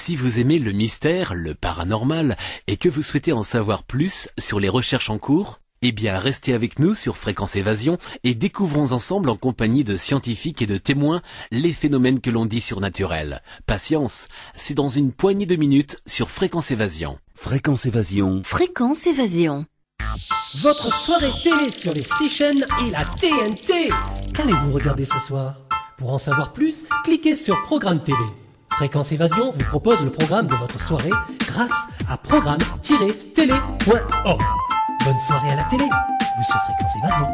Si vous aimez le mystère, le paranormal, et que vous souhaitez en savoir plus sur les recherches en cours, eh bien restez avec nous sur Fréquence Évasion et découvrons ensemble en compagnie de scientifiques et de témoins les phénomènes que l'on dit surnaturels. Patience, c'est dans une poignée de minutes sur Fréquence Évasion. Fréquence Évasion. Fréquence Évasion. Votre soirée télé sur les 6 chaînes et la TNT. Qu'allez-vous regarder ce soir? Pour en savoir plus, cliquez sur Programme TV. Fréquence Évasion vous propose le programme de votre soirée grâce à programme-télé.org. Bonne soirée à la télé ou sur Fréquence Évasion.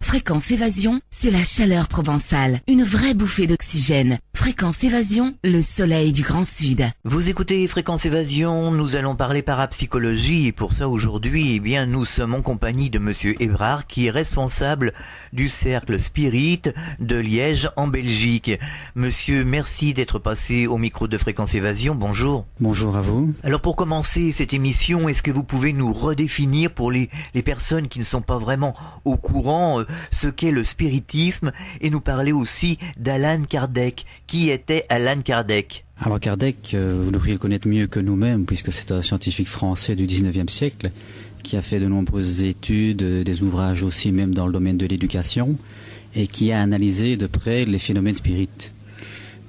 Fréquence Évasion, c'est la chaleur provençale, une vraie bouffée d'oxygène. Fréquence Évasion, le soleil du Grand Sud. Vous écoutez Fréquence Évasion, nous allons parler parapsychologie et pour ça aujourd'hui, eh bien, nous sommes en compagnie de Monsieur Ebrard qui est responsable du cercle Spirit de Liège en Belgique. Monsieur, merci d'être passé au micro de Fréquence Évasion, bonjour. Bonjour à vous. Alors pour commencer cette émission, est-ce que vous pouvez nous redéfinir pour les personnes qui ne sont pas vraiment au courant ce qu'est le spiritisme et nous parler aussi d'Allan Kardec. Qui était Allan Kardec? Alors Kardec, vous devriez le connaître mieux que nous-mêmes puisque c'est un scientifique français du 19e siècle qui a fait de nombreuses études, des ouvrages aussi même dans le domaine de l'éducation et qui a analysé de près les phénomènes spirites.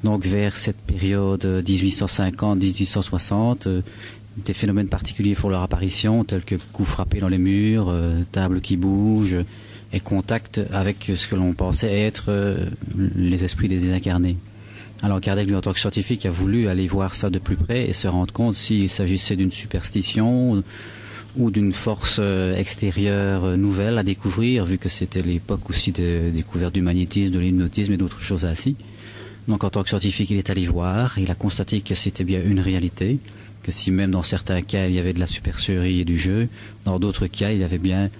Donc vers cette période 1850-1860, des phénomènes particuliers font leur apparition tels que coups frappés dans les murs, tables qui bougent et contact avec ce que l'on pensait être les esprits des désincarnés. Alors Kardec, lui, en tant que scientifique, a voulu aller voir ça de plus près et se rendre compte s'il s'agissait d'une superstition ou d'une force extérieure nouvelle à découvrir, vu que c'était l'époque aussi des découvertes du magnétisme, de l'hypnotisme et d'autres choses ainsi. Donc en tant que scientifique, il est allé voir, il a constaté que c'était bien une réalité, que si même dans certains cas il y avait de la supercherie et du jeu, dans d'autres cas il y avait bien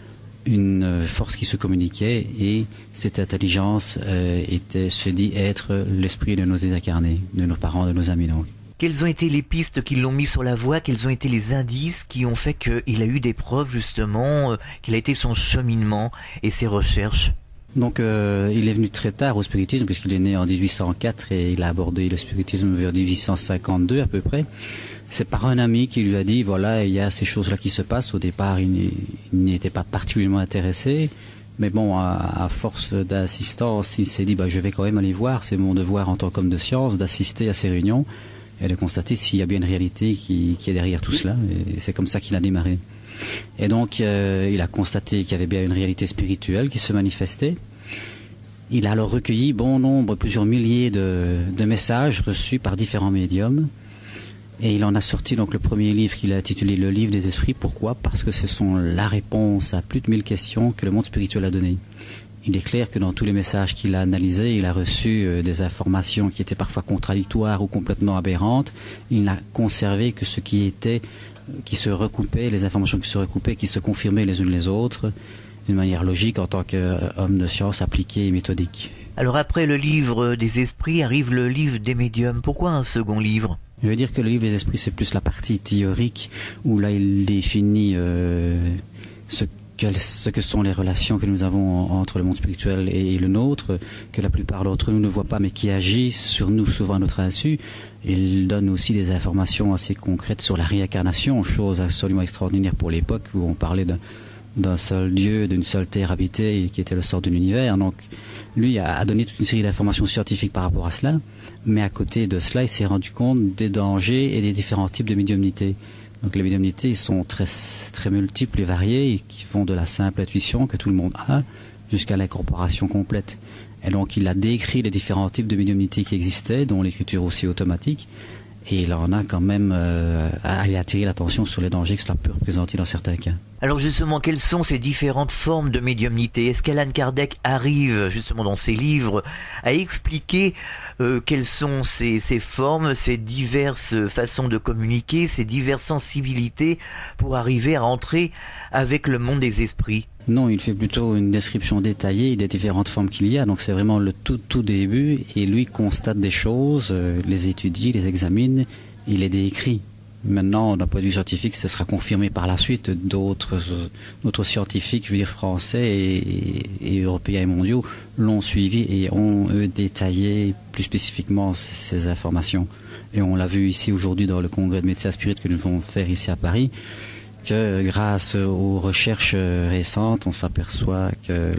une force qui se communiquait et cette intelligence se dit être l'esprit de nos désincarnés, de nos parents, de nos amis donc. Quelles ont été les pistes qui l'ont mis sur la voie? Quels ont été les indices qui ont fait qu'il a eu des preuves justement, qu'il a été son cheminement et ses recherches? Donc il est venu très tard au spiritisme puisqu'il est né en 1804 et il a abordé le spiritisme vers 1852 à peu près. C'est par un ami qui lui a dit, voilà, il y a ces choses-là qui se passent. Au départ, il n'y était pas particulièrement intéressé. Mais bon, à force d'insistance, il s'est dit, je vais quand même aller voir. C'est mon devoir en tant qu'homme de science d'assister à ces réunions et de constater s'il y a bien une réalité qui est derrière tout cela. Et c'est comme ça qu'il a démarré. Et donc, il a constaté qu'il y avait bien une réalité spirituelle qui se manifestait. Il a alors recueilli bon nombre, plusieurs milliers de messages reçus par différents médiums. Et il en a sorti donc le premier livre qu'il a intitulé Le Livre des Esprits. Pourquoi? Parce que ce sont la réponse à plus de 1000 questions que le monde spirituel a données. Il est clair que dans tous les messages qu'il a analysés, il a reçu des informations qui étaient parfois contradictoires ou complètement aberrantes. Il n'a conservé que ce qui se recoupait, les informations qui se recoupaient, qui se confirmaient les unes les autres, d'une manière logique en tant qu'homme de science appliqué et méthodique. Alors après le livre des esprits arrive le livre des médiums. Pourquoi un second livre? Je veux dire que le livre des esprits, c'est plus la partie théorique, où là, il définit ce que sont les relations que nous avons entre le monde spirituel et le nôtre, que la plupart d'entre nous ne voient pas, mais qui agissent sur nous souvent à notre insu. Il donne aussi des informations assez concrètes sur la réincarnation, chose absolument extraordinaire pour l'époque, où on parlait d'un seul Dieu, d'une seule terre habitée, qui était le sort de l'univers. Donc, lui a donné toute une série d'informations scientifiques par rapport à cela, mais à côté de cela, il s'est rendu compte des dangers et des différents types de médiumnité. Donc les médiumnités sont très, très multiples et variées, et qui vont de la simple intuition que tout le monde a, jusqu'à l'incorporation complète. Et donc il a décrit les différents types de médiumnité qui existaient, dont l'écriture aussi automatique, et il en a quand même attiré l'attention sur les dangers que cela peut représenter dans certains cas. Alors justement, quelles sont ces différentes formes de médiumnité? Est-ce qu'Allan Kardec arrive justement dans ses livres à expliquer quelles sont ces formes, ces diverses façons de communiquer, ces diverses sensibilités pour arriver à entrer avec le monde des esprits? Non, il fait plutôt une description détaillée des différentes formes qu'il y a. Donc c'est vraiment le tout début et lui constate des choses, les étudie, les examine, il les décrit. Maintenant, d'un point de vue scientifique, ce sera confirmé par la suite. D'autres scientifiques, je veux dire français et européens et mondiaux, l'ont suivi et ont détaillé plus spécifiquement ces informations. Et on l'a vu ici aujourd'hui dans le congrès de médecins spirites que nous allons faire ici à Paris, que grâce aux recherches récentes, on s'aperçoit que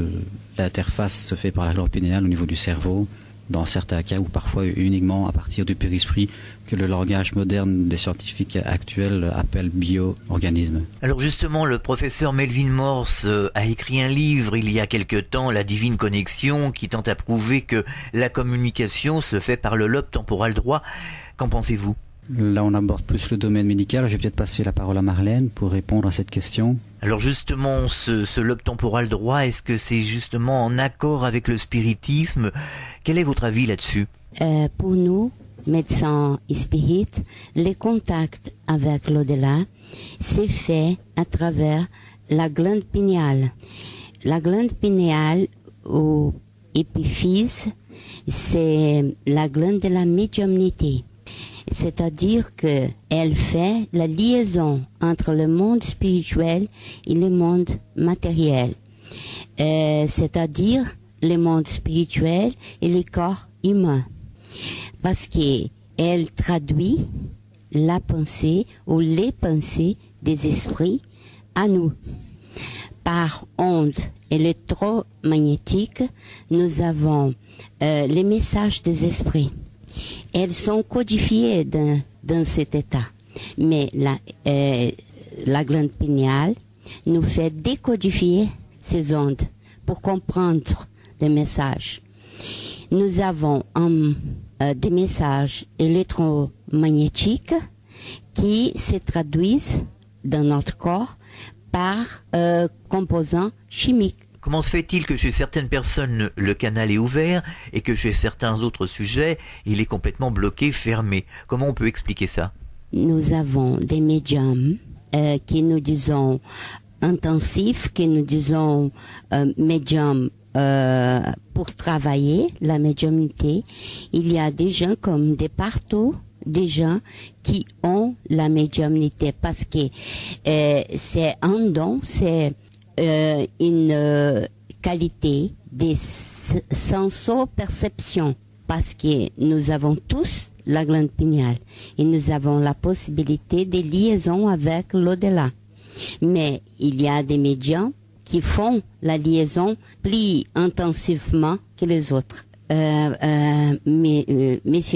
l'interface se fait par la glande pinéale au niveau du cerveau, dans certains cas, ou parfois uniquement à partir du périsprit, que le langage moderne des scientifiques actuels appelle bio-organisme. Alors justement, le professeur Melvin Morse a écrit un livre il y a quelque temps, La Divine Connexion, qui tente à prouver que la communication se fait par le lobe temporal droit. Qu'en pensez-vous ? Là, on aborde plus le domaine médical. Je vais peut-être passer la parole à Marlène pour répondre à cette question. Alors justement, ce lobe temporal droit, est-ce que c'est justement en accord avec le spiritisme ? Quel est votre avis là-dessus ? Pour nous, médecins et spirites, les contacts avec l'au-delà, c'est fait à travers la glande pinéale. La glande pinéale ou épiphyse, c'est la glande de la médiumnité. C'est-à-dire qu'elle fait la liaison entre le monde spirituel et le monde matériel. C'est-à-dire le monde spirituel et le corps humain. Parce qu'elle traduit la pensée ou les pensées des esprits à nous. Par ondes électromagnétiques, nous avons les messages des esprits. Elles sont codifiées dans cet état. Mais la glande pinéale nous fait décodifier ces ondes pour comprendre les messages. Nous avons des messages électromagnétiques qui se traduisent dans notre corps par composants chimiques. Comment se fait-il que chez certaines personnes, le canal est ouvert et que chez certains autres sujets, il est complètement bloqué, fermé ? Comment on peut expliquer ça ? Nous avons des médiums qui nous disons intensifs, qui nous disons médiums pour travailler la médiumnité. Il y a des gens comme des partout, des gens qui ont la médiumnité parce que c'est un don, c'est une qualité des senso-perceptions parce que nous avons tous la glande pinéale et nous avons la possibilité de liaison avec l'au-delà. Mais il y a des médiums qui font la liaison plus intensivement que les autres. Monsieur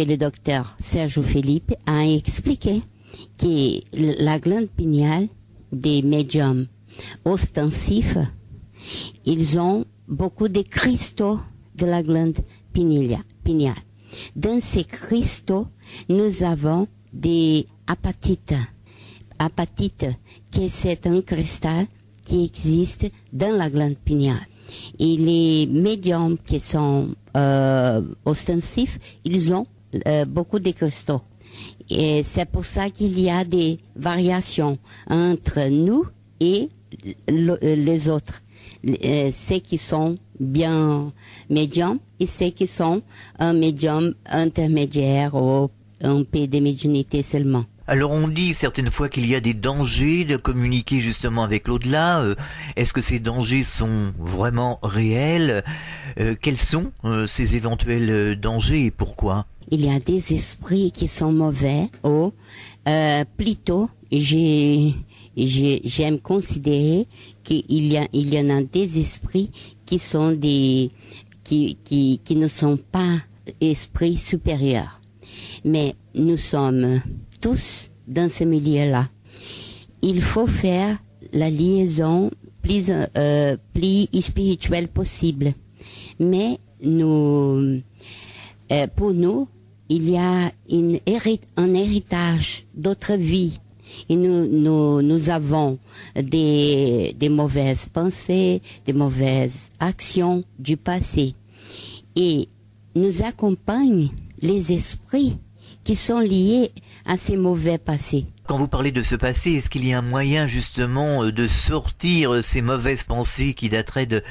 le docteur Sergio Philippe a expliqué que la glande pinéale des médiums ostensifs, ils ont beaucoup de cristaux de la glande pinéale. Dans ces cristaux, nous avons des apatites. Apatite, qui c'est un cristal qui existe dans la glande pinéale. Et les médiums qui sont ostensifs, ils ont beaucoup de cristaux. Et c'est pour ça qu'il y a des variations entre nous et les autres, ceux qui sont bien médiums et ceux qui sont un médium intermédiaire ou un peu de médiumnité seulement. Alors on dit certaines fois qu'il y a des dangers de communiquer justement avec l'au-delà. Est-ce que ces dangers sont vraiment réels ? Quels sont ces éventuels dangers et pourquoi ? Il y a des esprits qui sont mauvais ou plutôt j'aime considérer qu'il y en a des esprits qui sont qui ne sont pas esprits supérieurs. Mais nous sommes tous dans ce milieu-là. Il faut faire la liaison plus spirituelle possible. Mais pour nous, il y a un héritage d'autres vies. Et nous avons des mauvaises pensées, des mauvaises actions du passé. Et nous accompagnent les esprits qui sont liés à ces mauvais passés. Quand vous parlez de ce passé, est-ce qu'il y a un moyen justement de sortir ces mauvaises pensées qui dateraient de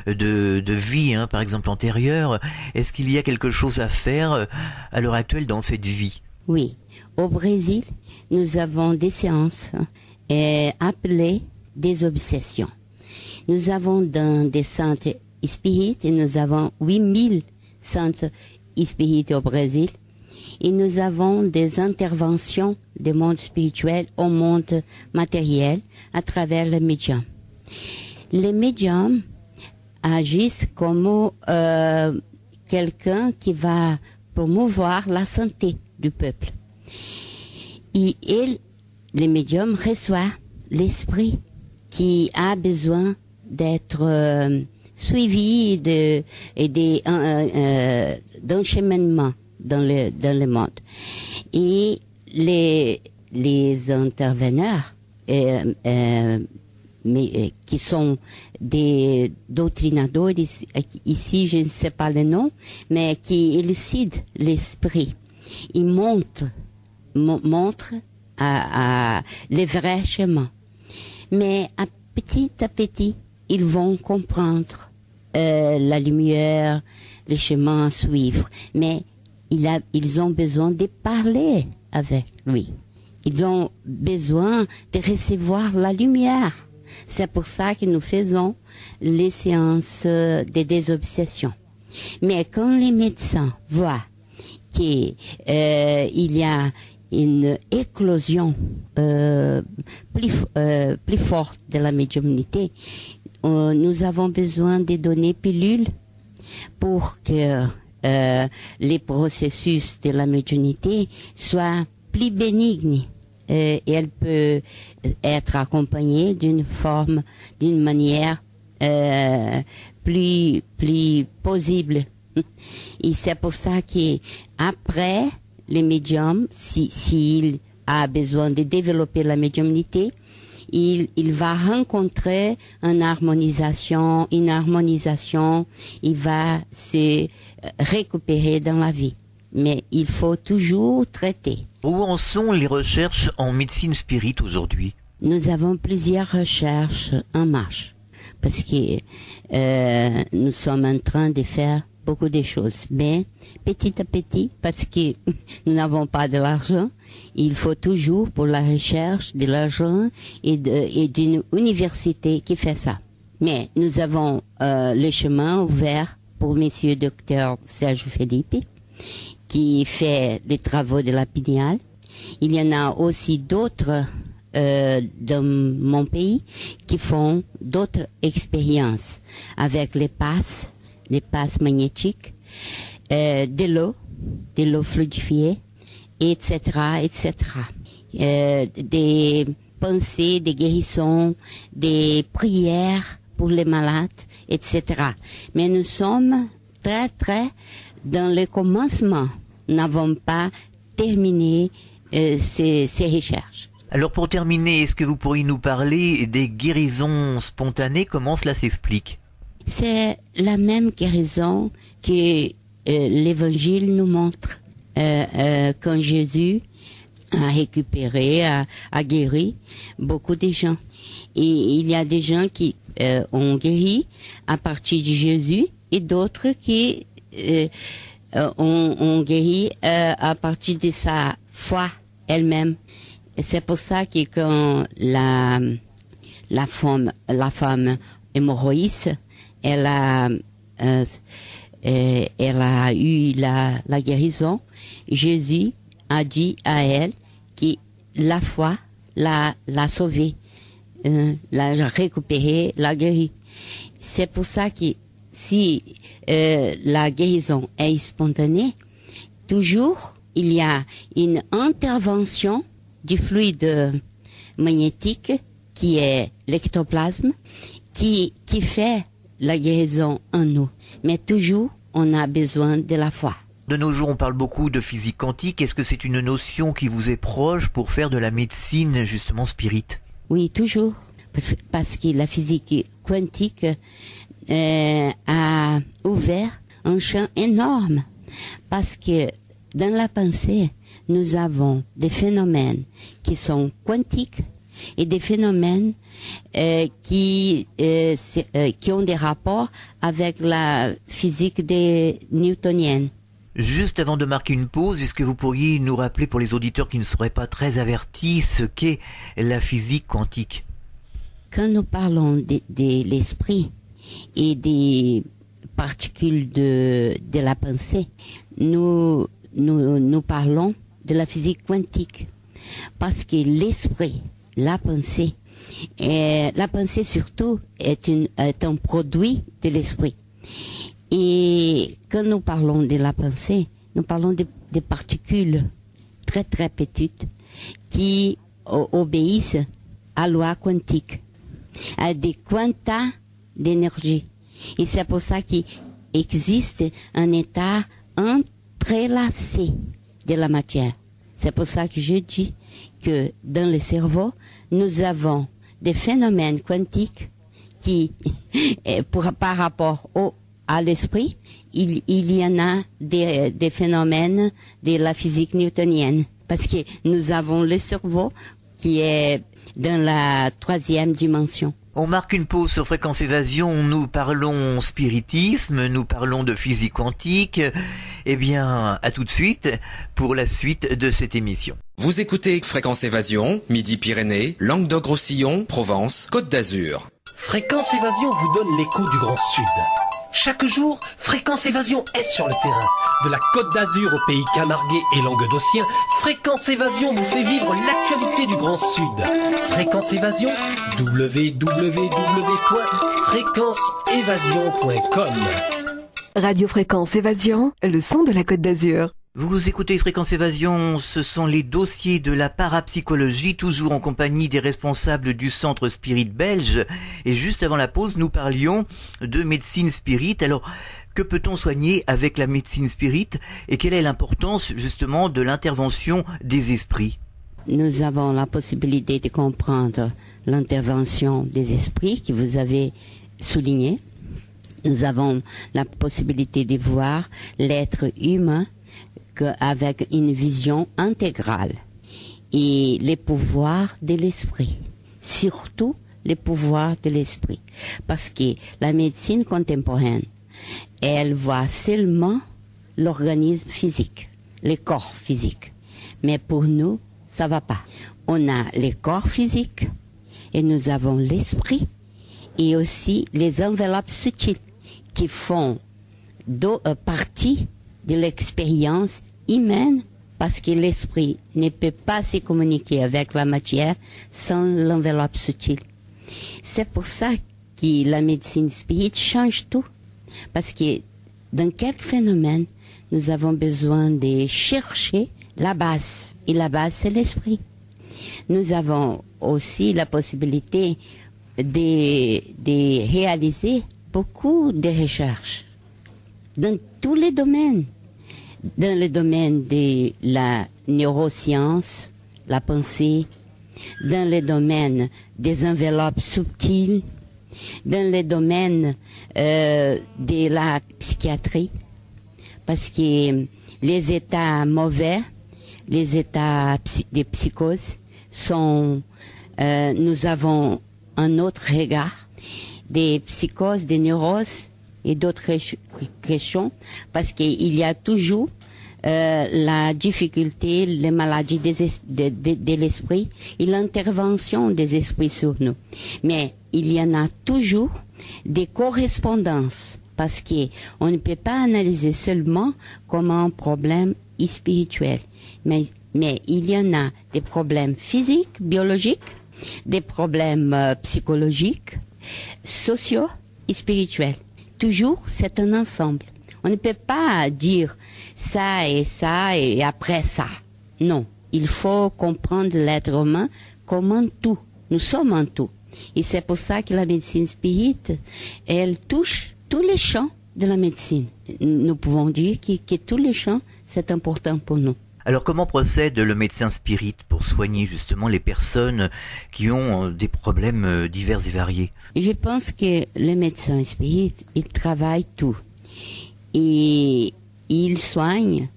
vie, par exemple antérieure ? Est-ce qu'il y a quelque chose à faire à l'heure actuelle dans cette vie ? Oui. Au Brésil, nous avons des séances appelées des obsessions. Nous avons dans des centres spirites et nous avons 8000 centres spirites au Brésil. Et nous avons des interventions du monde spirituel au monde matériel à travers les médiums. Les médiums agissent comme quelqu'un qui va promouvoir la santé du peuple. Et les médiums reçoivent l'esprit qui a besoin d'être suivi d'encheminement dans le monde. Et les interveneurs qui sont des doutrinadores, ici je ne sais pas le nom, mais qui élucident l'esprit. Ils montrent les vrais chemins. Mais petit à petit, ils vont comprendre la lumière, les chemins à suivre. Mais ils ont besoin de parler avec lui. Ils ont besoin de recevoir la lumière. C'est pour ça que nous faisons les séances de désobsession. Mais quand les médecins voient qu'il y a une éclosion plus forte de la médiumnité, nous avons besoin de donner pilules pour que les processus de la médiumnité soient plus bénignes. Et elle peut être accompagnée d'une manière plus possible. Et c'est pour ça qu'après les médiums, s'il a besoin de développer la médiumnité, il va rencontrer une harmonisation, il va se récupérer dans la vie. Mais il faut toujours traiter. Où en sont les recherches en médecine spirit aujourd'hui? Nous avons plusieurs recherches en marche, parce que nous sommes en train de faire beaucoup de choses. Mais petit à petit, parce que nous n'avons pas de l'argent, il faut toujours pour la recherche de l'argent et d'une université qui fait ça. Mais nous avons le chemin ouvert pour Monsieur Dr Serge Felipe, qui fait les travaux de la pinéale. Il y en a aussi d'autres dans mon pays qui font d'autres expériences avec les passes magnétiques, de l'eau fluidifiée, etc., etc. Des pensées, des guérissons, des prières pour les malades, etc. Mais nous sommes très, très dans le commencement. Nous n'avons pas terminé ces recherches. Alors pour terminer, est-ce que vous pourriez nous parler des guérisons spontanées? Comment cela s'explique? C'est la même guérison que l'Évangile nous montre. Quand Jésus a récupéré, a guéri beaucoup de gens. Et il y a des gens qui ont guéri à partir de Jésus et d'autres qui ont guéri à partir de sa foi elle-même. Et c'est pour ça que quand la femme hémorroïde, elle a eu la guérison, Jésus a dit à elle que la foi l'a sauvée, l'a récupérée, l'a guérie. C'est pour ça que si la guérison est spontanée, toujours il y a une intervention du fluide magnétique qui est l'ectoplasme qui fait la guérison en nous. Mais toujours, on a besoin de la foi. De nos jours, on parle beaucoup de physique quantique. Est-ce que c'est une notion qui vous est proche pour faire de la médecine, justement, spirit? Oui, toujours. Parce que la physique quantique a ouvert un champ énorme. Parce que dans la pensée, nous avons des phénomènes qui sont quantiques et des phénomènes qui ont des rapports avec la physique newtonienne. Juste avant de marquer une pause, est-ce que vous pourriez nous rappeler pour les auditeurs qui ne seraient pas très avertis ce qu'est la physique quantique? Quand nous parlons de l'esprit et des particules de la pensée, nous parlons de la physique quantique. Parce que l'esprit, la pensée surtout est un produit de l'esprit. Et quand nous parlons de la pensée, nous parlons des particules très très petites qui obéissent à la loi quantique, à des quanta d'énergie. Et c'est pour ça qu'il existe un état entrelacé de la matière. C'est pour ça que je dis que dans le cerveau, nous avons des phénomènes quantiques qui, par rapport à l'esprit, il y en a des phénomènes de la physique newtonienne. Parce que nous avons le cerveau qui est dans la 3e dimension. On marque une pause sur Fréquence Évasion, nous parlons spiritisme, nous parlons de physique quantique. Eh bien, à tout de suite pour la suite de cette émission. Vous écoutez Fréquence Évasion, Midi-Pyrénées, Languedoc-Roussillon, Provence, Côte d'Azur. Fréquence Évasion vous donne l'écho du Grand Sud. Chaque jour, Fréquence Évasion est sur le terrain. De la Côte d'Azur au pays camarguais et languedocien, Fréquence Évasion vous fait vivre l'actualité du Grand Sud. Fréquence Évasion, www.fréquenceévasion.com. Radio Fréquence Évasion, le son de la Côte d'Azur. Vous écoutez Fréquence Évasion, ce sont les dossiers de la parapsychologie, toujours en compagnie des responsables du Centre Spirit belge. Et juste avant la pause, nous parlions de médecine spirit. Alors, que peut-on soigner avec la médecine spirit et quelle est l'importance justement de l'intervention des esprits? Nous avons la possibilité de comprendre l'intervention des esprits que vous avez souligné. Nous avons la possibilité de voir l'être humain avec une vision intégrale et les pouvoirs de l'esprit, surtout les pouvoirs de l'esprit, parce que la médecine contemporaine, elle voit seulement l'organisme physique, le corps physique, mais pour nous, ça va pas. On a le corps physique et nous avons l'esprit et aussi les enveloppes subtiles qui font partie de l'expérience humaine, parce que l'esprit ne peut pas se communiquer avec la matière sans l'enveloppe subtile. C'est pour ça que la médecine spirit change tout, parce que dans quelques phénomènes, nous avons besoin de chercher la base, et la base c'est l'esprit. Nous avons aussi la possibilité de réaliser beaucoup de recherches dans tous les domaines. Dans le domaine de la neuroscience, la pensée, dans le domaine des enveloppes subtiles, dans le domaine de la psychiatrie, parce que les états mauvais, les états de psychose sont, nous avons un autre regard des psychoses, des neuroses, et d'autres questions, parce qu'il y a toujours la difficulté, les maladies de l'esprit et l'intervention des esprits sur nous. Mais il y en a toujours des correspondances, parce qu'on ne peut pas analyser seulement comme un problème spirituel. Mais il y en a des problèmes physiques, biologiques, des problèmes psychologiques, sociaux et spirituels. Toujours, c'est un ensemble. On ne peut pas dire ça et après ça. Non, il faut comprendre l'être humain comme un tout. Nous sommes un tout. Et c'est pour ça que la médecine spirit, elle touche tous les champs de la médecine. Nous pouvons dire que tous les champs, c'est important pour nous. Alors comment procède le médecin spirit pour soigner justement les personnes qui ont des problèmes divers et variés? Je pense que le médecin spirit, il travaille tout. Et il soigne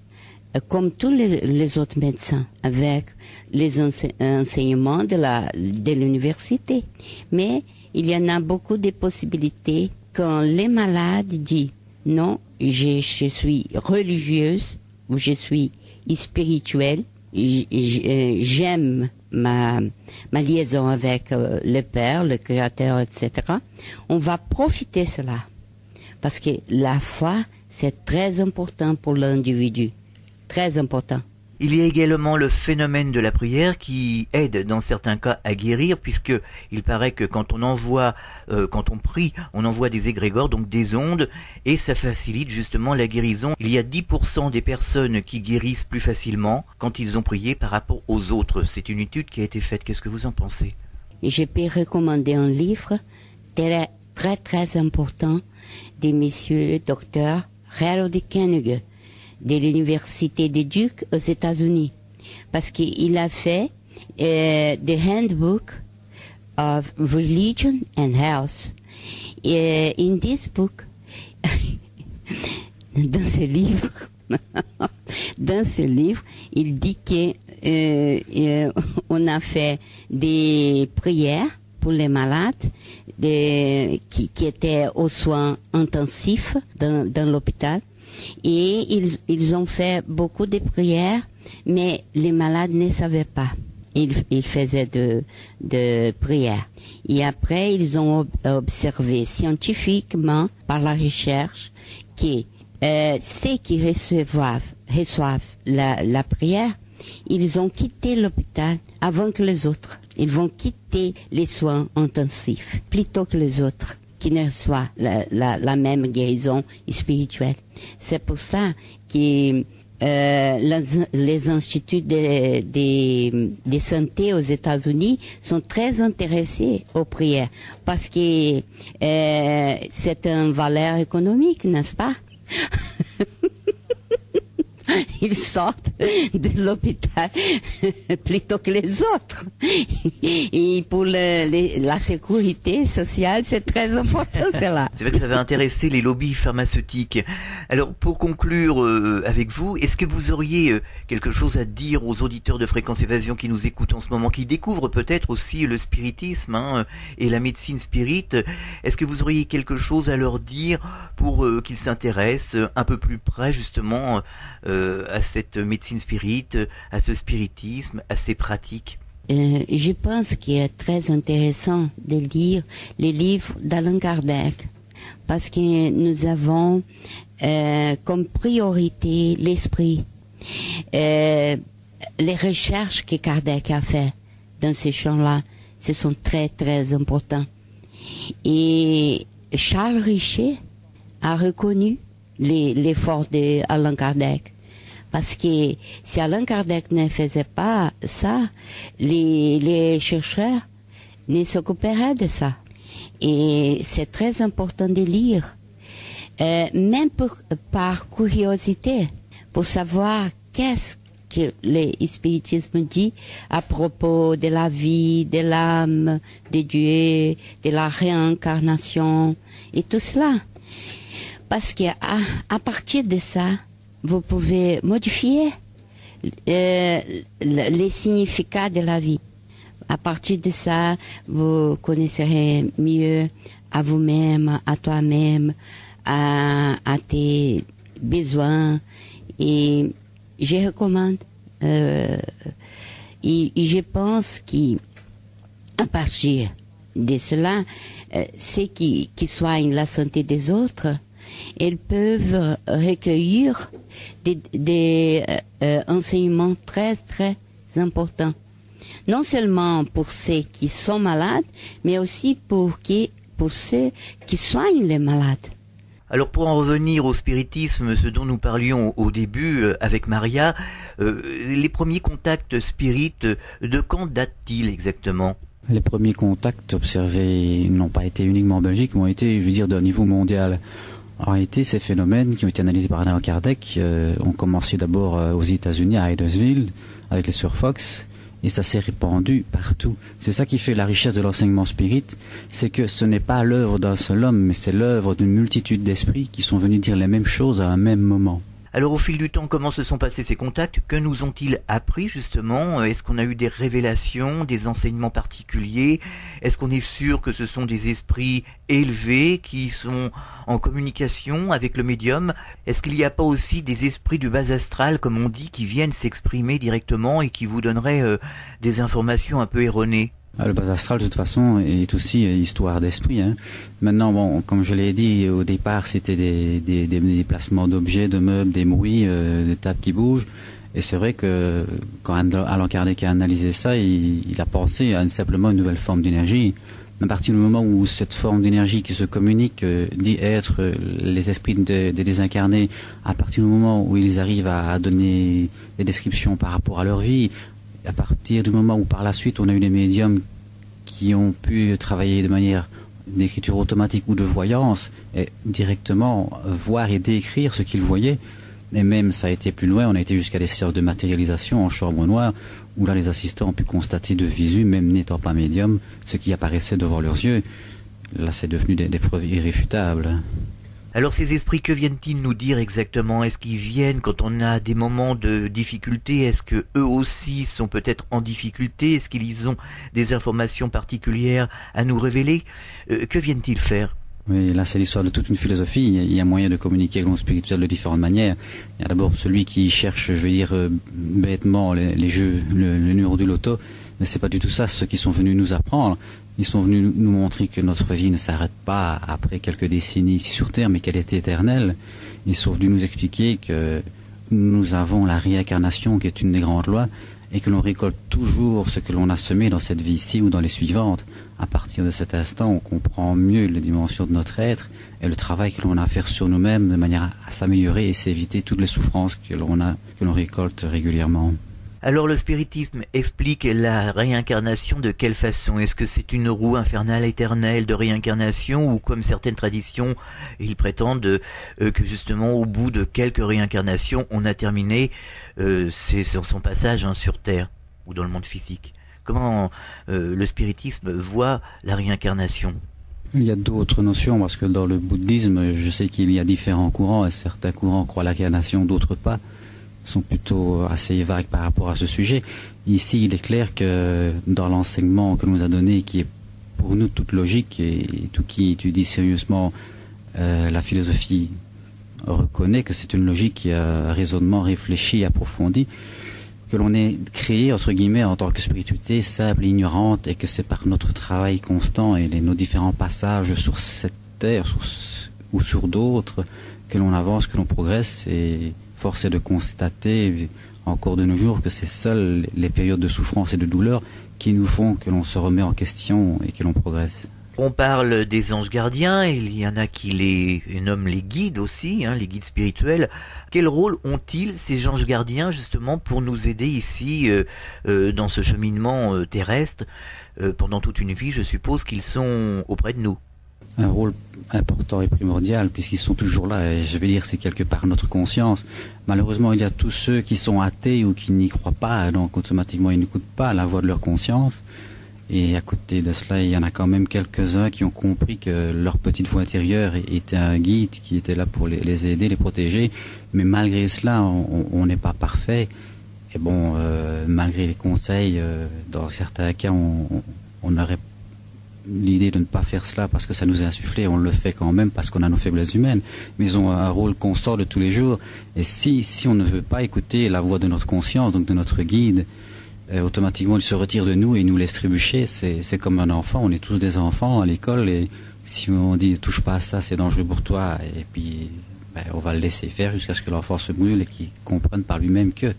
comme tous les autres médecins, avec les enseignements de l'université. Mais il y en a beaucoup de possibilités quand les malades disent « Non, je suis religieuse, ou je suis spirituelle. J'aime ma liaison avec le Père, le Créateur, etc. On va profiter de cela. Parce que la foi, c'est très important pour l'individu. Très important. Il y a également le phénomène de la prière qui aide dans certains cas à guérir, puisque il paraît que quand on prie, on envoie des égrégores, donc des ondes, et ça facilite justement la guérison. Il y a 10% des personnes qui guérissent plus facilement quand ils ont prié par rapport aux autres. C'est une étude qui a été faite. Qu'est-ce que vous en pensez? Je peux recommander un livre très, très, très important de monsieur docteur Harold Koenig, de l'université de Duke aux États-Unis, parce qu'il a fait The Handbook of Religion and Health. In this book, dans ce livre, il dit que on a fait des prières pour les malades qui étaient aux soins intensifs dans l'hôpital. Et ils ont fait beaucoup de prières, mais les malades ne savaient pas. Ils faisaient de prières. Et après, ils ont observé scientifiquement, par la recherche, que ceux qui reçoivent la prière, ils ont quitté l'hôpital avant que les autres. Ils vont quitter les soins intensifs plutôt que les autres qui ne reçoivent la même guérison spirituelle. C'est pour ça que les instituts de santé aux États-Unis sont très intéressés aux prières parce que c'est une valeur économique, n'est-ce pas? Ils sortent de l'hôpital plutôt que les autres. Et pour la sécurité sociale, c'est très important cela. C'est vrai que ça va intéresser les lobbies pharmaceutiques. Alors, pour conclure avec vous, est-ce que vous auriez quelque chose à dire aux auditeurs de Fréquence Évasion qui nous écoutent en ce moment, qui découvrent peut-être aussi le spiritisme et la médecine spirit? Est-ce que vous auriez quelque chose à leur dire pour qu'ils s'intéressent un peu plus près justement à cette médecine spirit, à ce spiritisme, à ces pratiques? Je pense qu'il est très intéressant de lire les livres d'Allan Kardec parce que nous avons comme priorité l'esprit. Les recherches que Kardec a fait dans ces champs-là, ce sont très très importants. Et Charles Richer a reconnu l'effort d'Allan Kardec. Parce que si Allan Kardec ne faisait pas ça, les chercheurs ne s'occuperaient de ça. Et c'est très important de lire, même par curiosité, pour savoir qu'est-ce que le spiritisme dit à propos de la vie, de l'âme, de Dieu, de la réincarnation et tout cela. Parce que à partir de ça, vous pouvez modifier les significats de la vie. À partir de ça, vous connaîtrez mieux à vous-même, à toi-même, à tes besoins. Et je recommande, et je pense qu'à partir de cela, ceux qui soignent la santé des autres, ils peuvent recueillir des enseignements très, très importants. Non seulement pour ceux qui sont malades, mais aussi pour ceux qui soignent les malades. Alors pour en revenir au spiritisme, ce dont nous parlions au début avec Maria, les premiers contacts spirites, de quand datent-ils exactement? Les premiers contacts observés n'ont pas été uniquement en Belgique, mais ont été, je veux dire, d'un niveau mondial. En réalité, ces phénomènes qui ont été analysés par Allan Kardec ont commencé d'abord aux États-Unis, à Hydesville, avec les sœurs Fox, et ça s'est répandu partout. C'est ça qui fait la richesse de l'enseignement spirit, c'est que ce n'est pas l'œuvre d'un seul homme, mais c'est l'œuvre d'une multitude d'esprits qui sont venus dire les mêmes choses à un même moment. Alors au fil du temps, comment se sont passés ces contacts? Que nous ont-ils appris justement? Est-ce qu'on a eu des révélations, des enseignements particuliers? Est-ce qu'on est sûr que ce sont des esprits élevés qui sont en communication avec le médium? Est-ce qu'il n'y a pas aussi des esprits du bas astral, comme on dit, qui viennent s'exprimer directement et qui vous donneraient des informations un peu erronées? Le bas astral, de toute façon, est aussi histoire d'esprit. Hein. Maintenant, bon, comme je l'ai dit au départ, c'était des déplacements d'objets, de meubles, des bruits, des tables qui bougent. Et c'est vrai que quand Allan Kardec a analysé ça, il a pensé à simplement une nouvelle forme d'énergie. À partir du moment où cette forme d'énergie qui se communique dit être les esprits des désincarnés, à partir du moment où ils arrivent à donner des descriptions par rapport à leur vie, à partir du moment où par la suite on a eu des médiums qui ont pu travailler de manière d'écriture automatique ou de voyance et directement voir et décrire ce qu'ils voyaient, et même ça a été plus loin, on a été jusqu'à des séances de matérialisation en chambre noire où là les assistants ont pu constater de visu, même n'étant pas médium, ce qui apparaissait devant leurs yeux. Là c'est devenu des preuves irréfutables. Alors ces esprits, que viennent-ils nous dire exactement? Est-ce qu'ils viennent quand on a des moments de difficulté? Est-ce que eux aussi sont peut-être en difficulté? Est-ce qu'ils ont des informations particulières à nous révéler? Que viennent-ils faire? Oui, là c'est l'histoire de toute une philosophie. Il y a moyen de communiquer avec le monde spirituel de différentes manières. Il y a d'abord celui qui cherche, je veux dire, bêtement les jeux, le numéro du loto, mais c'est pas du tout ça ceux qui sont venus nous apprendre. Ils sont venus nous montrer que notre vie ne s'arrête pas après quelques décennies ici sur Terre, mais qu'elle est éternelle. Ils sont venus nous expliquer que nous avons la réincarnation qui est une des grandes lois et que l'on récolte toujours ce que l'on a semé dans cette vie-ci ou dans les suivantes. À partir de cet instant, on comprend mieux les dimensions de notre être et le travail que l'on a à faire sur nous-mêmes de manière à s'améliorer et s'éviter toutes les souffrances que l'on récolte régulièrement. Alors le spiritisme explique la réincarnation de quelle façon? Est-ce que c'est une roue infernale éternelle de réincarnation, ou comme certaines traditions, ils prétendent que justement au bout de quelques réincarnations, on a terminé son passage sur Terre ou dans le monde physique? Comment le spiritisme voit la réincarnation? Il y a d'autres notions, parce que dans le bouddhisme, je sais qu'il y a différents courants, et certains courants croient à la réincarnation, d'autres pas. Sont plutôt assez vagues par rapport à ce sujet. Ici, il est clair que dans l'enseignement que nous a donné, qui est pour nous toute logique, et tout qui étudie sérieusement la philosophie reconnaît que c'est une logique qui a un raisonnement réfléchi et approfondi, que l'on est créé, entre guillemets, en tant que spiritualité simple et ignorante, et que c'est par notre travail constant et nos différents passages sur cette terre ou sur d'autres que l'on avance, que l'on progresse, et force est de constater encore de nos jours que c'est seules les périodes de souffrance et de douleur qui nous font que l'on se remet en question et que l'on progresse. On parle des anges gardiens, il y en a qui les nomment les guides aussi, les guides spirituels. Quel rôle ont-ils, ces anges gardiens, justement, pour nous aider ici dans ce cheminement terrestre? Pendant toute une vie, je suppose qu'ils sont auprès de nous. Un rôle important et primordial, puisqu'ils sont toujours là, et je vais dire c'est quelque part notre conscience. Malheureusement, il y a tous ceux qui sont athées ou qui n'y croient pas, donc automatiquement ils n'écoutent pas la voix de leur conscience. Et à côté de cela, il y en a quand même quelques-uns qui ont compris que leur petite voix intérieure était un guide qui était là pour les aider, les protéger. Mais malgré cela, on n'est pas parfait. Et bon, malgré les conseils, dans certains cas, on aurait l'idée de ne pas faire cela parce que ça nous est insufflé, on le fait quand même parce qu'on a nos faiblesses humaines, mais ils ont un rôle constant de tous les jours. Et si on ne veut pas écouter la voix de notre conscience, donc de notre guide, automatiquement il se retire de nous et il nous laisse trébucher. C'est comme un enfant, on est tous des enfants à l'école, et si on dit touche pas à ça, c'est dangereux pour toi, et puis on va le laisser faire jusqu'à ce que l'enfant se brûle et qu'il comprenne par lui-même que.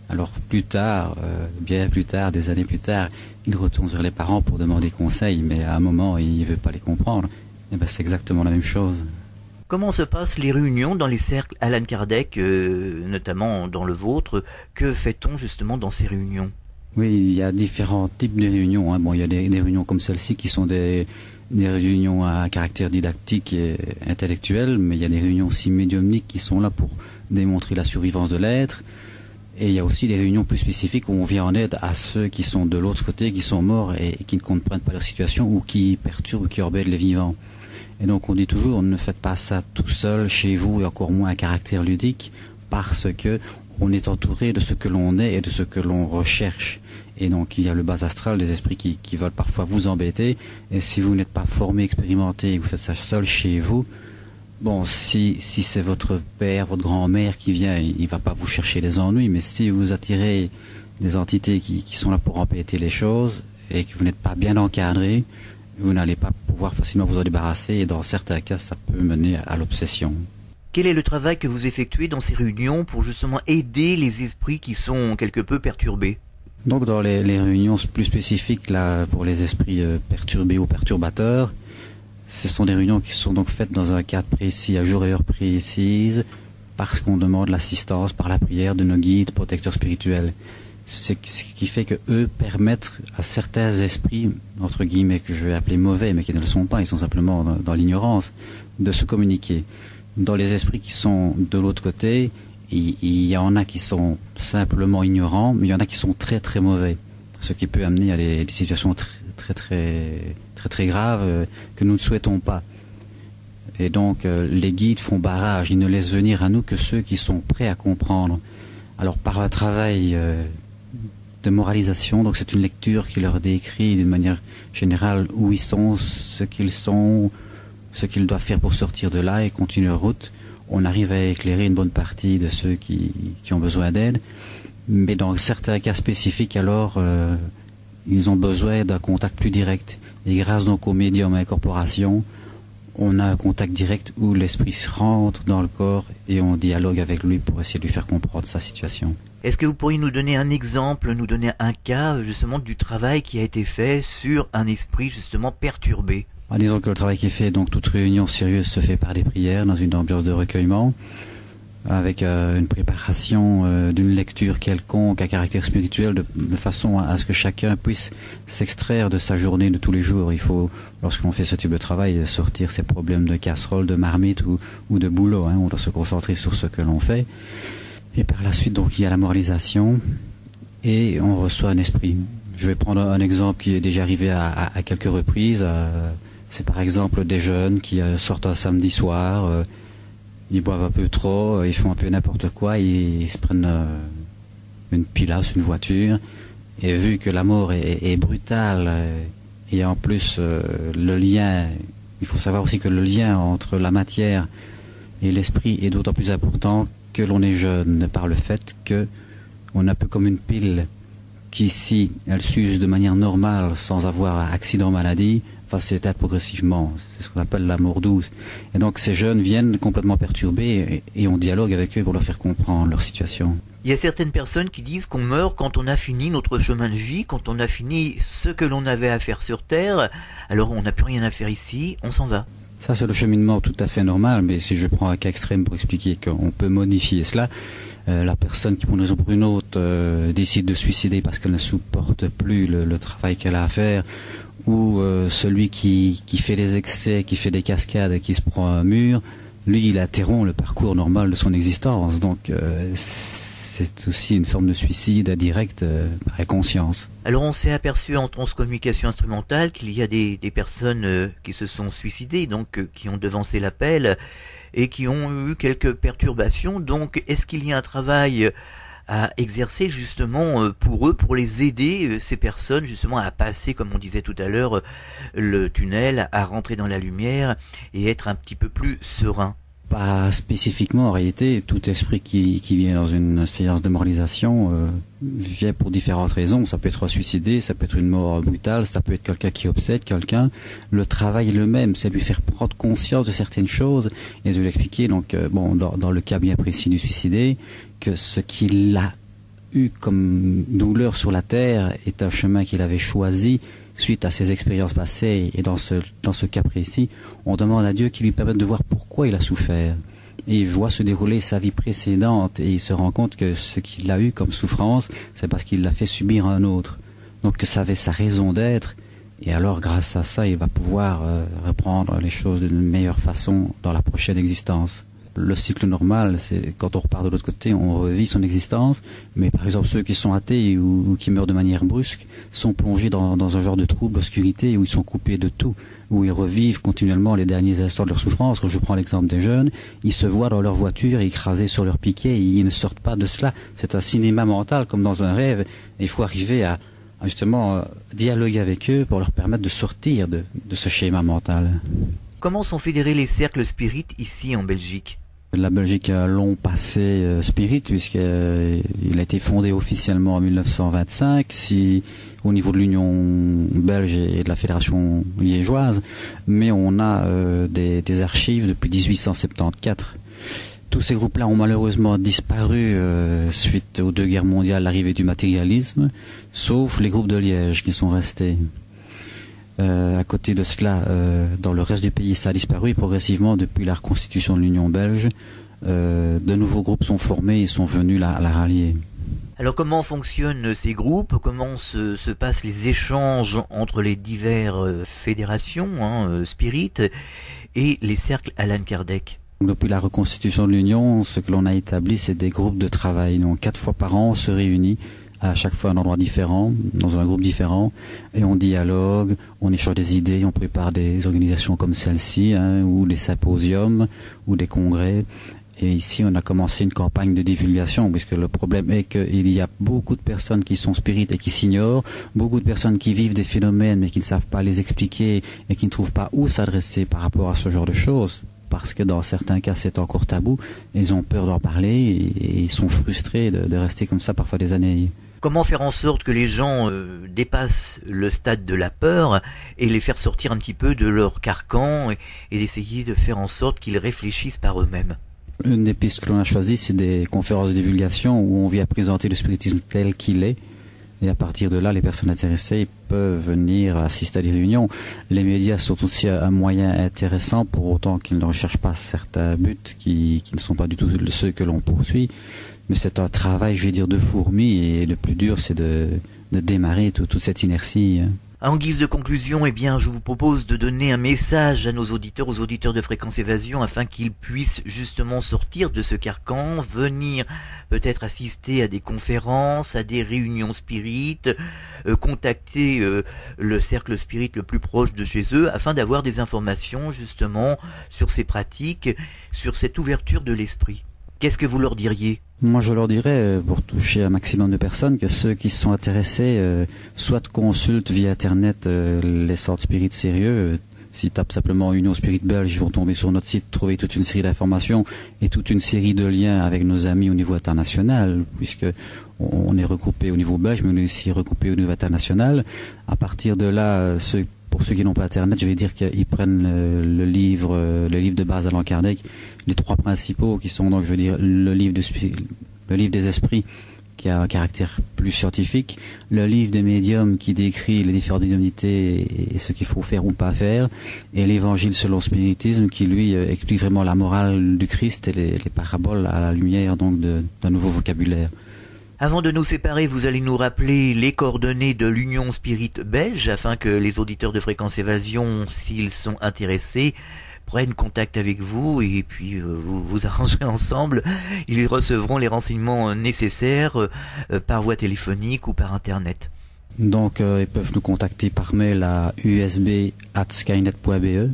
Alors plus tard, bien plus tard, des années plus tard, il retourne vers les parents pour demander conseil, mais à un moment, il ne veut pas les comprendre. Et c'est exactement la même chose. Comment se passent les réunions dans les cercles Allan Kardec, notamment dans le vôtre? Que fait-on justement dans ces réunions? Oui, il y a différents types de réunions. Bon, il y a des réunions comme celle-ci qui sont des réunions à caractère didactique et intellectuel, mais il y a des réunions aussi médiumniques qui sont là pour démontrer la survivance de l'être. Et il y a aussi des réunions plus spécifiques où on vient en aide à ceux qui sont de l'autre côté, qui sont morts et qui ne comprennent pas leur situation ou qui perturbent ou qui embêtent les vivants. Et donc on dit toujours, ne faites pas ça tout seul chez vous et encore moins à caractère ludique. parce que on est entouré de ce que l'on est et de ce que l'on recherche. Et donc il y a le bas astral, des esprits qui veulent parfois vous embêter. Et si vous n'êtes pas formé, expérimenté, et que vous faites ça seul chez vous, bon, si c'est votre père, votre grand-mère qui vient, il va pas vous chercher des ennuis. Mais si vous attirez des entités qui sont là pour embêter les choses et que vous n'êtes pas bien encadré, vous n'allez pas pouvoir facilement vous en débarrasser. Et dans certains cas, ça peut mener à l'obsession. Quel est le travail que vous effectuez dans ces réunions pour justement aider les esprits qui sont quelque peu perturbés? Donc dans les réunions plus spécifiques là pour les esprits perturbés ou perturbateurs, ce sont des réunions qui sont donc faites dans un cadre précis, à jour et heure précise, parce qu'on demande l'assistance par la prière de nos guides protecteurs spirituels. Ce qui fait que eux permettent à certains esprits, entre guillemets, que je vais appeler mauvais, mais qui ne le sont pas, ils sont simplement dans l'ignorance, de se communiquer. Dans les esprits qui sont de l'autre côté, il y en a qui sont simplement ignorants, mais il y en a qui sont très très mauvais, ce qui peut amener à des situations très graves que nous ne souhaitons pas. Et donc les guides font barrage, ils ne laissent venir à nous que ceux qui sont prêts à comprendre. Alors par un travail de moralisation, donc c'est une lecture qui leur décrit d'une manière générale où ils sont, ce qu'ils doivent faire pour sortir de là et continuer leur route. On arrive à éclairer une bonne partie de ceux qui ont besoin d'aide. Mais dans certains cas spécifiques, alors, ils ont besoin d'un contact plus direct. Et grâce donc aux médiums et à l'incorporation, on a un contact direct où l'esprit se rentre dans le corps et on dialogue avec lui pour essayer de lui faire comprendre sa situation. Est-ce que vous pourriez nous donner un exemple, nous donner un cas justement du travail qui a été fait sur un esprit justement perturbé? Disons que le travail qui est fait, donc toute réunion sérieuse se fait par des prières dans une ambiance de recueillement, avec une préparation d'une lecture quelconque à caractère spirituel, de façon à ce que chacun puisse s'extraire de sa journée de tous les jours. Il faut, lorsqu'on fait ce type de travail, sortir ses problèmes de casserole, de marmite ou de boulot. On doit se concentrer sur ce que l'on fait. Et par la suite, donc, il y a la moralisation et on reçoit un esprit. Je vais prendre un exemple qui est déjà arrivé à quelques reprises. C'est par exemple des jeunes qui sortent un samedi soir, ils boivent un peu trop, ils font un peu n'importe quoi, ils se prennent une pilasse, une voiture, et vu que la mort est brutale, et en plus le lien, il faut savoir aussi que le lien entre la matière et l'esprit est d'autant plus important que l'on est jeune, par le fait que on est un peu comme une pile qui, si elle s'use de manière normale, sans avoir accident, maladie, va s'éteindre progressivement. C'est ce qu'on appelle la mort douce. Et donc ces jeunes viennent complètement perturbés et on dialogue avec eux pour leur faire comprendre leur situation. Il y a certaines personnes qui disent qu'on meurt quand on a fini notre chemin de vie, quand on a fini ce que l'on avait à faire sur Terre, alors on n'a plus rien à faire ici, on s'en va. Ça, c'est le cheminement tout à fait normal, mais si je prends un cas extrême pour expliquer qu'on peut modifier cela, la personne qui, pour une raison ou pour une autre, décide de se suicider parce qu'elle ne supporte plus le travail qu'elle a à faire, ou celui qui fait des excès, qui fait des cascades et qui se prend un mur, lui, il interrompt le parcours normal de son existence. Donc, c'est aussi une forme de suicide indirect par inconscience. Alors on s'est aperçu en transcommunication instrumentale qu'il y a des personnes qui se sont suicidées, donc qui ont devancé l'appel et qui ont eu quelques perturbations. Donc est-ce qu'il y a un travail à exercer justement pour eux, pour les aider, ces personnes justement à passer, comme on disait tout à l'heure, le tunnel, à rentrer dans la lumière et être un petit peu plus serein? Pas spécifiquement, en réalité, tout esprit qui vient dans une séance de moralisation vient pour différentes raisons. Ça peut être un suicidé, ça peut être une mort brutale, ça peut être quelqu'un qui obsède quelqu'un. Le travail est le même, c'est lui faire prendre conscience de certaines choses et de lui expliquer, donc, dans le cas bien précis du suicidé, que ce qu'il a eu comme douleur sur la terre est un chemin qu'il avait choisi suite à ses expériences passées, et dans ce cas précis, on demande à Dieu qu'il lui permette de voir pourquoi il a souffert. Et il voit se dérouler sa vie précédente, et il se rend compte que ce qu'il a eu comme souffrance, c'est parce qu'il l'a fait subir à un autre. Donc que ça avait sa raison d'être, et alors grâce à ça, il va pouvoir reprendre les choses d'une meilleure façon dans la prochaine existence. Le cycle normal, c'est quand on repart de l'autre côté, on revit son existence. Mais par exemple, ceux qui sont athées ou qui meurent de manière brusque sont plongés dans un genre de trouble, d'obscurité, où ils sont coupés de tout, où ils revivent continuellement les derniers instants de leur souffrance. Quand je prends l'exemple des jeunes, ils se voient dans leur voiture écrasés sur leur piquet, et ils ne sortent pas de cela. C'est un cinéma mental, comme dans un rêve. Et il faut arriver à justement dialoguer avec eux pour leur permettre de sortir de ce schéma mental. Comment sont fédérés les cercles spirites ici en Belgique ? La Belgique a un long passé spirit, puisqu'il a été fondé officiellement en 1925, au niveau de l'Union belge et de la Fédération liégeoise, mais on a des archives depuis 1874. Tous ces groupes-là ont malheureusement disparu suite aux 2 guerres mondiales, l'arrivée du matérialisme, sauf les groupes de Liège qui sont restés. À côté de cela, dans le reste du pays, ça a disparu et progressivement, depuis la reconstitution de l'Union belge, de nouveaux groupes sont formés et sont venus la rallier. Alors comment fonctionnent ces groupes ? Comment se passent les échanges entre les diverses fédérations spirites et les cercles Allan Kardec ? Depuis la reconstitution de l'Union, ce que l'on a établi, c'est des groupes de travail. Donc 4 fois par an, on se réunit, à chaque fois à un endroit différent, dans un groupe différent, et on dialogue, on échange des idées, on prépare des organisations comme celle-ci, ou des symposiums, ou des congrès. Et ici, on a commencé une campagne de divulgation, puisque le problème est qu'il y a beaucoup de personnes qui sont spirites et qui s'ignorent, beaucoup de personnes qui vivent des phénomènes mais qui ne savent pas les expliquer et qui ne trouvent pas où s'adresser par rapport à ce genre de choses, parce que dans certains cas, c'est encore tabou, ils ont peur d'en parler et ils sont frustrés de rester comme ça parfois des années. Comment faire en sorte que les gens dépassent le stade de la peur et les faire sortir un petit peu de leur carcan et d'essayer de faire en sorte qu'ils réfléchissent par eux-mêmes ? Une des pistes que l'on a choisies, c'est des conférences de divulgation où on vient présenter le spiritisme tel qu'il est. Et à partir de là, les personnes intéressées peuvent venir assister à des réunions. Les médias sont aussi un moyen intéressant, pour autant qu'ils ne recherchent pas certains buts qui ne sont pas du tout ceux que l'on poursuit. Mais c'est un travail, je vais dire, de fourmi, et le plus dur, c'est de démarrer toute cette inertie. En guise de conclusion, je vous propose de donner un message à nos auditeurs, aux auditeurs de Fréquence Évasion, afin qu'ils puissent justement sortir de ce carcan, venir peut-être assister à des conférences, à des réunions spirites, contacter le cercle spirit le plus proche de chez eux, afin d'avoir des informations justement sur ces pratiques, sur cette ouverture de l'esprit. Qu'est-ce que vous leur diriez ? Moi, je leur dirais, pour toucher un maximum de personnes, que ceux qui sont intéressés, soit consultent via Internet les centres spirites sérieux. S'ils tapent simplement Union Spirit Belge, ils vont tomber sur notre site, trouver toute une série d'informations et toute une série de liens avec nos amis au niveau international, puisque on est regroupé au niveau belge, mais on est aussi regroupé au niveau international. À partir de là, pour ceux qui n'ont pas Internet, je vais dire qu'ils prennent le livre de base d'Allan Kardec, les 3 principaux qui sont donc, je veux dire, le livre des esprits, qui a un caractère plus scientifique, le livre des médiums qui décrit les différentes médiumnités et ce qu'il faut faire ou pas faire, et l'évangile selon le spiritisme qui lui explique vraiment la morale du Christ et les paraboles à la lumière donc d'un nouveau vocabulaire. Avant de nous séparer, vous allez nous rappeler les coordonnées de l'Union Spirit belge afin que les auditeurs de Fréquence Évasion, s'ils sont intéressés, prennent contact avec vous et puis vous arrangerez ensemble. Ils recevront les renseignements nécessaires par voie téléphonique ou par Internet. Donc ils peuvent nous contacter par mail à usb@skynet.be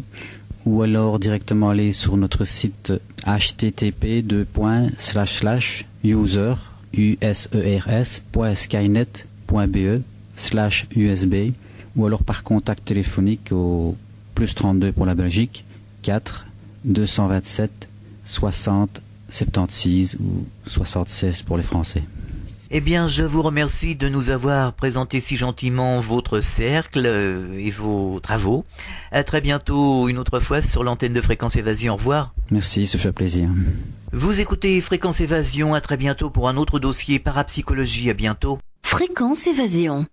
ou alors directement aller sur notre site http://users.skynet.be/usb ou alors par contact téléphonique au +32 pour la Belgique, 4 227 60 76 ou 76 pour les Français. Je vous remercie de nous avoir présenté si gentiment votre cercle et vos travaux. À très bientôt une autre fois sur l'antenne de Fréquence Évasion. Au revoir. Merci, ce fait plaisir. Vous écoutez Fréquence Évasion. À très bientôt pour un autre dossier parapsychologie. À bientôt. Fréquence Évasion.